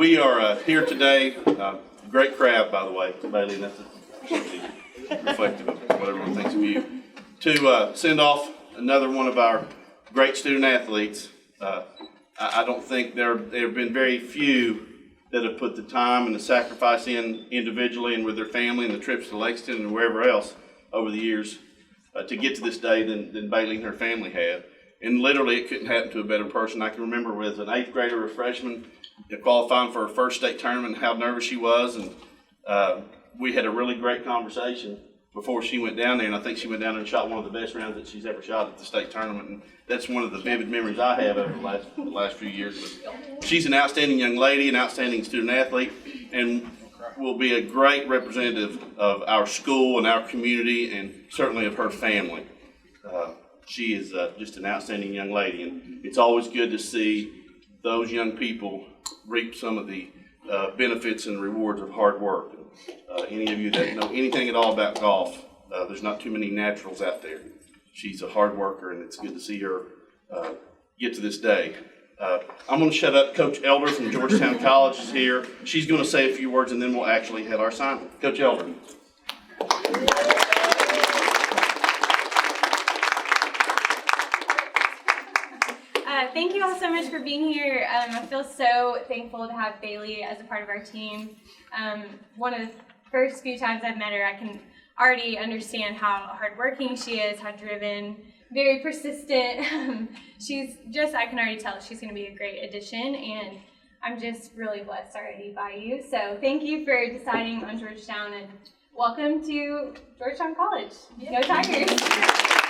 We are here today. Great crowd, by the way, Baylee. That's here today. Great crowd, by the way, Baylee. That's reflective of what everyone thinks of you. To send off another one of our great student athletes. I don't think there have been very few that have put the time and the sacrifice in individually and with their family and the trips to Lexington and wherever else over the years to get to this day than Baylee and her family have. And literally, it couldn't happen to a better person. I can remember as an 8th grader or a freshman qualifying for her first state tournament, how nervous she was. And we had a really great conversation before she went down there. And I think she went down there and shot one of the best rounds that she's ever shot at the state tournament. And that's one of the vivid memories I have over the last few years. But she's an outstanding young lady, an outstanding student athlete, and will be a great representative of our school and our community and certainly of her family. She is just an outstanding young lady, and it's always good to see those young people reap some of the benefits and rewards of hard work. Any of you that know anything at all about golf, there's not too many naturals out there. She's a hard worker, and it's good to see her get to this day. I'm going to shut up. Coach Elder from Georgetown College is here. She's going to say a few words, and then we'll actually have our assignment. Coach Elder. Thank you all so much for being here. I feel so thankful to have Baylee as a part of our team. One of the first few times I've met her, I can already understand how hardworking she is, how driven, very persistent. I can already tell she's going to be a great addition, and I'm just really blessed already by you. So thank you for deciding on Georgetown, and welcome to Georgetown College. Go Tigers!